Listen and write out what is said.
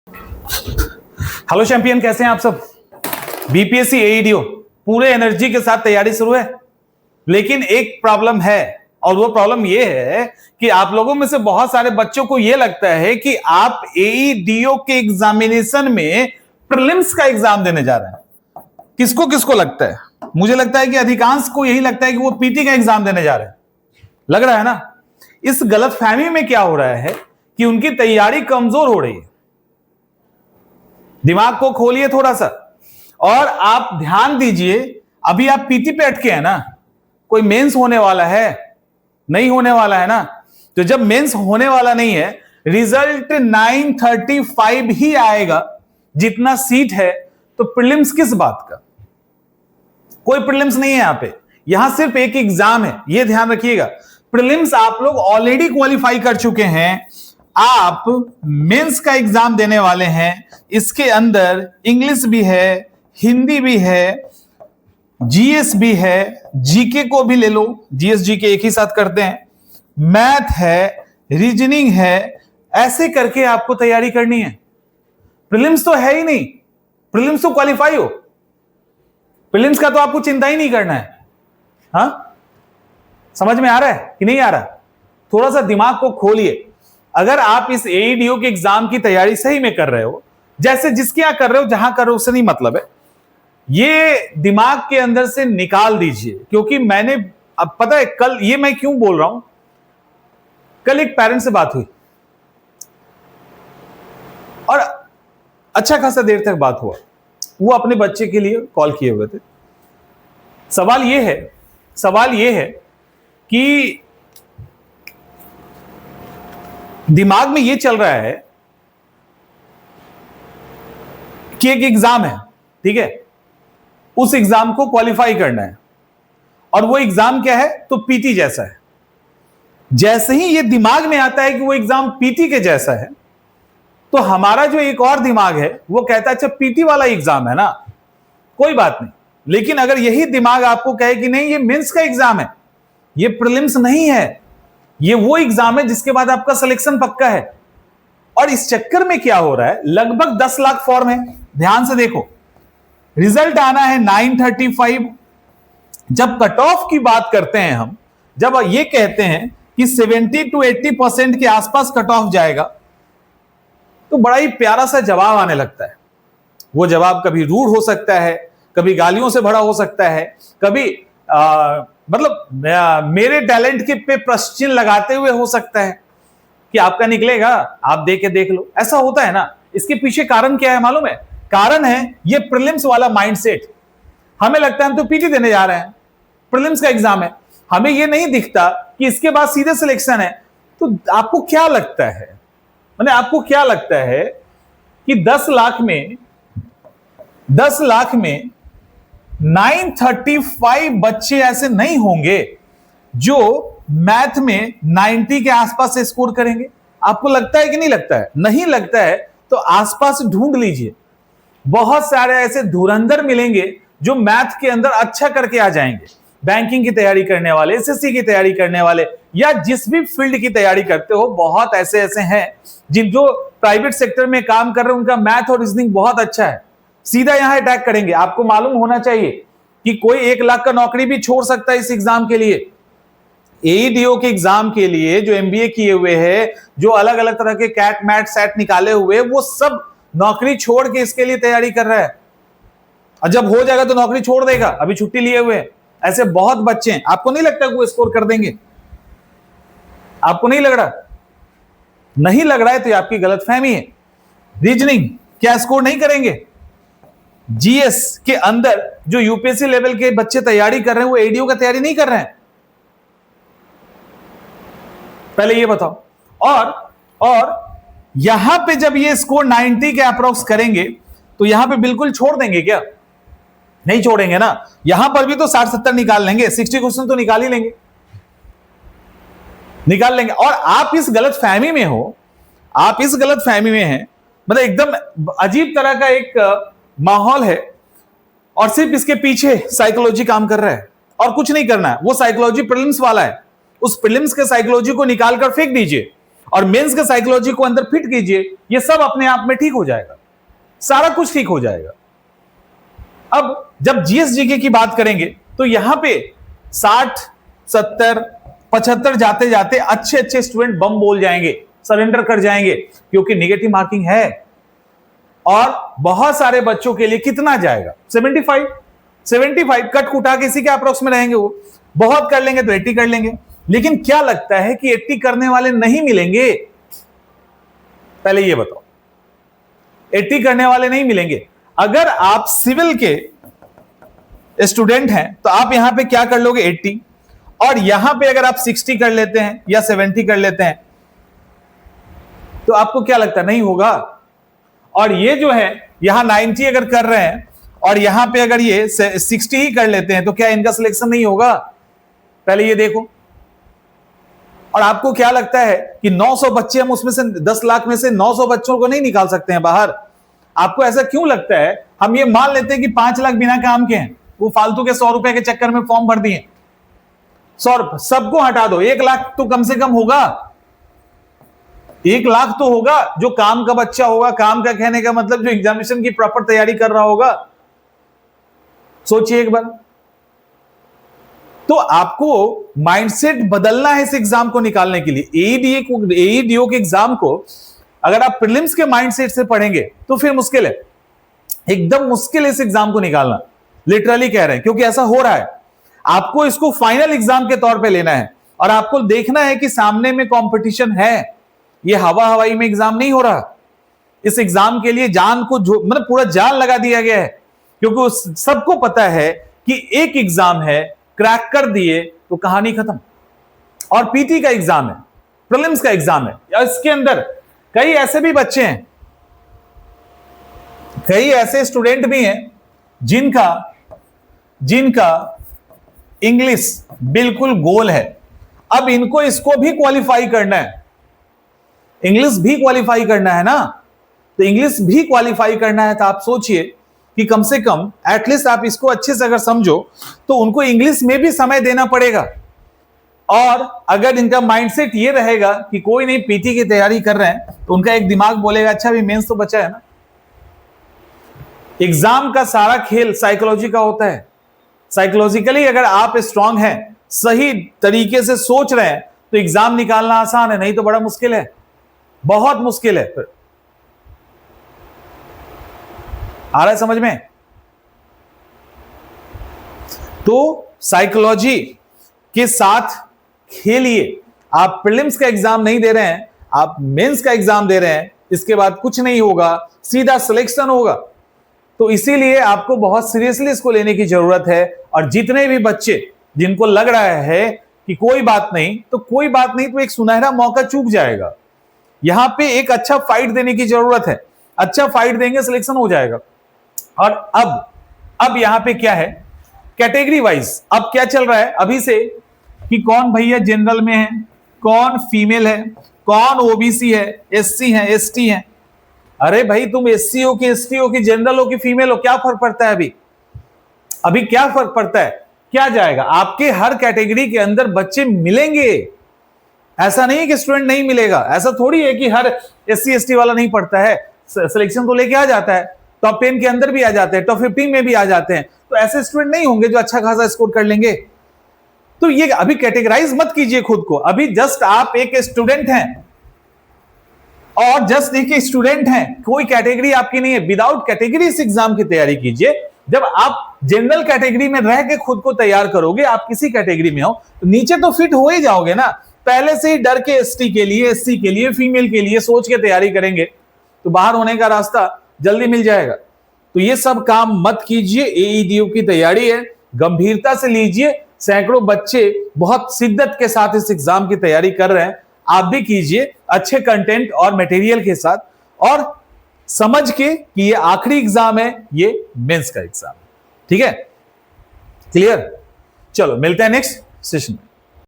Hello champion, कैसे हैं आप सब। बीपीएससी एईडीओ पूरे एनर्जी के साथ तैयारी शुरू है, लेकिन एक प्रॉब्लम है और वो प्रॉब्लम ये है कि आप लोगों में से बहुत सारे बच्चों को ये लगता है कि आप एईडीओ के एग्जामिनेशन में प्रीलिम्स का एग्जाम देने जा रहे हैं। किसको किसको लगता है? मुझे लगता है कि अधिकांश को यही लगता है कि वो पीटी का एग्जाम देने जा रहे हैं। लग रहा है ना। इस गलतफहमी में क्या हो रहा है कि उनकी तैयारी कमजोर हो रही है। दिमाग को खोलिए थोड़ा सा और आप ध्यान दीजिए। अभी आप पीटी पे अटके हैं ना, कोई मेंस होने वाला है नहीं होने वाला है ना। तो जब मेंस होने वाला नहीं है, रिजल्ट 935 ही आएगा जितना सीट है, तो प्रीलिम्स किस बात का। कोई प्रीलिम्स नहीं है यहां पे, यहां सिर्फ एक एग्जाम है, यह ध्यान रखिएगा। प्रीलिम्स आप लोग ऑलरेडी क्वालिफाई कर चुके हैं, आप मेंस का एग्जाम देने वाले हैं। इसके अंदर इंग्लिश भी है, हिंदी भी है, जीएस भी है, जीके को भी ले लो, जीएस जीके एक ही साथ करते हैं, मैथ है, रीजनिंग है। ऐसे करके आपको तैयारी करनी है। प्रीलिम्स तो है ही नहीं, प्रीलिम्स तो क्वालिफाई हो, प्रीलिम्स का तो आपको चिंता ही नहीं करना है। हाँ, समझ में आ रहा है कि नहीं आ रहा? थोड़ा सा दिमाग को खोलिए। अगर आप इस एईडीओ के एग्जाम की तैयारी सही में कर रहे हो, जैसे जिसके यहां कर रहे हो, जहां कर रहे हो उससे नहीं मतलब है, ये दिमाग के अंदर से निकाल दीजिए। क्योंकि मैंने, अब पता है कल, ये मैं क्यों बोल रहा हूं, कल एक पेरेंट से बात हुई और अच्छा खासा देर तक बात हुआ। वो अपने बच्चे के लिए कॉल किए हुए थे। सवाल ये है कि दिमाग में ये चल रहा है कि एक एग्जाम है, ठीक है, उस एग्जाम को क्वालिफाई करना है और वो एग्जाम क्या है, तो पीटी जैसा है। जैसे ही ये दिमाग में आता है कि वो एग्जाम पीटी के जैसा है, तो हमारा जो एक और दिमाग है वो कहता है अच्छा पीटी वाला एग्जाम है ना, कोई बात नहीं। लेकिन अगर यही दिमाग आपको कहे कि नहीं ये मेंस का एग्जाम है, ये प्रीलिम्स नहीं है, ये वो एग्जाम है जिसके बाद आपका सिलेक्शन पक्का है। और इस चक्कर में क्या हो रहा है, लगभग 10 लाख फॉर्म है। ध्यान से देखो, रिजल्ट आना है 935। जब कट ऑफ की बात करते हैं हम, जब ये कहते हैं कि 70 to 80% के आसपास कट ऑफ जाएगा, तो बड़ा ही प्यारा सा जवाब आने लगता है। वो जवाब कभी रूड हो सकता है, कभी गालियों से भरा हो सकता है, कभी मेरे टैलेंट के पे प्रश्न चिन्ह लगाते हुए हो सकता है कि आपका निकलेगा, आप देख के देख लो। ऐसा होता है ना। इसके पीछे कारण क्या है मालूम है? कारण है ये प्रीलिम्स वाला माइंडसेट। हमें लगता है हम तो पीटी देने जा रहे हैं, प्रीलिम्स का एग्जाम है, हमें ये नहीं दिखता कि इसके बाद सीधे सिलेक्शन है। तो आपको क्या लगता है, मैंने आपको क्या लगता है कि 10 लाख में 935 बच्चे ऐसे नहीं होंगे जो मैथ में 90 के आसपास से स्कोर करेंगे? आपको लगता है कि नहीं लगता है? नहीं लगता है तो आसपास ढूंढ लीजिए। बहुत सारे ऐसे धुरंधर मिलेंगे जो मैथ के अंदर अच्छा करके आ जाएंगे। बैंकिंग की तैयारी करने वाले, एसएससी की तैयारी करने वाले, या जिस भी फील्ड की तैयारी करते हो, बहुत ऐसे हैं जिन जो प्राइवेट सेक्टर में काम कर रहे हैं, उनका मैथ और रीजनिंग बहुत अच्छा है, सीधा यहां अटैक करेंगे। आपको मालूम होना चाहिए कि कोई 1 लाख का नौकरी भी छोड़ सकता है इस एग्जाम के लिए। एईडीओ के एग्जाम के लिए जो एमबीए किए हुए हैं, जो अलग अलग तरह के कैट मैट सेट निकाले हुए, वो सब नौकरी छोड़ के इसके लिए तैयारी कर रहा है। और जब हो जाएगा तो नौकरी छोड़ देगा, अभी छुट्टी लिए हुए। ऐसे बहुत बच्चे हैं। आपको नहीं लगता कि वो स्कोर कर देंगे? आपको नहीं लग रहा? नहीं लग रहा है तो ये आपकी गलतफहमी है। रीजनिंग क्या स्कोर नहीं करेंगे? जीएस के अंदर जो यूपीएससी लेवल के बच्चे तैयारी कर रहे हैं, वो एईडीओ का तैयारी नहीं कर रहे हैं? पहले ये बताओ। और यहां पे जब ये स्कोर 90 के अप्रोक्स करेंगे, तो यहां पे बिल्कुल छोड़ देंगे क्या? नहीं छोड़ेंगे ना। यहां पर भी तो 60-70 निकाल लेंगे, 60 क्वेश्चन तो निकाल ही लेंगे, निकाल लेंगे। और आप इस गलतफहमी में हो, आप इस गलतफहमी में हैं, मतलब एकदम अजीब तरह का एक माहौल है और सिर्फ इसके पीछे साइकोलॉजी काम कर रहा है और कुछ नहीं करना है। वो साइकोलॉजी प्रीलिम्स वाला है, उस प्रीलिम्स के साइकोलॉजी को निकालकर फेंक दीजिए और मेंस के साइकोलॉजी को अंदर फिट कीजिए, ये सब अपने आप में ठीक हो जाएगा, सारा कुछ ठीक हो जाएगा। अब जब जीएस-जीके की बात करेंगे तो यहां पे 60, 70, 75 जाते जाते अच्छे अच्छे स्टूडेंट बम बोल जाएंगे, सरेंडर कर जाएंगे, क्योंकि नेगेटिव मार्किंग है। और बहुत सारे बच्चों के लिए कितना जाएगा? 75 कट कुटा के इसी के अप्रोक्स में रहेंगे। वो बहुत कर लेंगे तो 80 कर लेंगे। लेकिन क्या लगता है कि 80 करने वाले नहीं मिलेंगे? पहले ये बताओ, 80 करने वाले नहीं मिलेंगे। अगर आप सिविल के स्टूडेंट हैं तो आप यहां पे क्या कर लोगे? 80। और यहां पे अगर आप 60 कर लेते हैं या 70 कर लेते हैं तो आपको क्या लगता है? नहीं होगा। और ये जो है यहां 90 अगर कर रहे हैं और यहां पे अगर ये 60 ही कर लेते हैं तो क्या इनका सिलेक्शन नहीं होगा? पहले ये देखो। और आपको क्या लगता है कि 900 बच्चे, हम उसमें से 10 लाख में से 900 बच्चों को नहीं निकाल सकते हैं बाहर? आपको ऐसा क्यों लगता है? हम ये मान लेते हैं कि 5 लाख बिना काम के हैं, वो फालतू के 100 रुपए के चक्कर में फॉर्म भर दिए। 100 सबको हटा दो, 1 लाख तो कम से कम होगा। 1 लाख तो होगा जो काम का बच्चा होगा। काम का कहने का मतलब जो एग्जामिनेशन की प्रॉपर तैयारी कर रहा होगा। सोचिए एक बार। तो आपको माइंडसेट बदलना है इस एग्जाम को निकालने के लिए। एईडीओ के एग्जाम को अगर आप प्रीलिम्स के माइंडसेट से पढ़ेंगे तो फिर मुश्किल है, एकदम मुश्किल है इस एग्जाम को निकालना। लिटरली कह रहे हैं, क्योंकि ऐसा हो रहा है। आपको इसको फाइनल एग्जाम के तौर पे लेना है और आपको देखना है कि सामने में कंपटीशन है। ये हवा हवाई में एग्जाम नहीं हो रहा। इस एग्जाम के लिए जान को मतलब पूरा जान लगा दिया गया है, क्योंकि सबको पता है कि एक एग्जाम है, क्रैक कर दिए तो कहानी खत्म। और पीटी का एग्जाम है, प्रीलिम्स का एग्जाम है। इसके अंदर कई ऐसे भी बच्चे हैं, कई ऐसे स्टूडेंट भी हैं जिनका इंग्लिश बिल्कुल गोल है। अब इनको इसको भी क्वालिफाई करना है, इंग्लिश भी क्वालिफाई करना है ना। तो इंग्लिश भी क्वालिफाई करना है तो आप सोचिए कि कम से कम एटलीस्ट आप इसको अच्छे से अगर समझो तो उनको इंग्लिश में भी समय देना पड़ेगा। और अगर इनका माइंडसेट ये रहेगा कि कोई नहीं, पीटी की तैयारी कर रहे हैं, तो उनका एक दिमाग बोलेगा अच्छा भी मेंस तो बचा है ना। एग्जाम का सारा खेल साइकोलॉजी का होता है। साइकोलॉजिकली अगर आप स्ट्रांग हैं, सही तरीके से सोच रहे हैं, तो एग्जाम निकालना आसान है, नहीं तो बड़ा मुश्किल है, बहुत मुश्किल है। फिर आ रहा है समझ में? तो साइकोलॉजी के साथ खेलिए। आप प्रीलिम्स का एग्जाम नहीं दे रहे हैं, आप मेंस का एग्जाम दे रहे हैं, इसके बाद कुछ नहीं होगा, सीधा सिलेक्शन होगा। तो इसीलिए आपको बहुत सीरियसली इसको लेने की जरूरत है। और जितने भी बच्चे जिनको लग रहा है कि कोई बात नहीं, तो कोई बात नहीं, तो एक सुनहरा मौका चूक जाएगा। यहां पे एक अच्छा फाइट देने की जरूरत है। अच्छा फाइट देंगे, सिलेक्शन हो जाएगा। और अब यहां पे क्या है, कैटेगरी वाइज अब क्या चल रहा है अभी से कि कौन भैया जनरल में है, कौन फीमेल है, कौन ओबीसी है, एससी है, एसटी है। अरे भाई तुम एससी हो कि एसटी हो कि जनरल हो कि फीमेल हो, क्या फर्क पड़ता है? अभी क्या फर्क पड़ता है? क्या जाएगा? आपके हर कैटेगरी के अंदर बच्चे मिलेंगे। ऐसा नहीं है कि स्टूडेंट नहीं मिलेगा। ऐसा थोड़ी है कि हर एससी एसटी वाला नहीं पढ़ता है, सिलेक्शन तो लेके आ जाता है, टॉप 10 के अंदर भी आ जाते हैं, टॉप 15 में भी आ जाते हैं। तो ऐसे स्टूडेंट नहीं होंगे जो अच्छा खासा स्कोर कर लेंगे। तो ये अभी कैटेगराइज मत कीजिए खुद को। अभी जस्ट आप एक स्टूडेंट हैं और जस्ट एक स्टूडेंट हैं, कोई कैटेगरी आपकी नहीं है। विदाउट कैटेगरी इस एग्जाम की तैयारी कीजिए। जब आप जनरल कैटेगरी में रह के खुद को तैयार करोगे, आप किसी कैटेगरी में हो तो नीचे तो फिट हो ही जाओगे ना। पहले से ही डर के एसटी के लिए, एससी के लिए, फीमेल के लिए सोच के तैयारी करेंगे तो बाहर होने का रास्ता जल्दी मिल जाएगा। तो ये सब काम मत कीजिए। एईडीओ की तैयारी है, गंभीरता से लीजिए। सैकड़ों बच्चे बहुत शिद्दत के साथ इस एग्जाम की तैयारी कर रहे हैं, आप भी कीजिए अच्छे कंटेंट और मटेरियल के साथ, और समझ के कि ये आखिरी एग्जाम है, ये मेंस का एग्जाम है। ठीक है, क्लियर? चलो मिलते हैं नेक्स्ट सेशन में।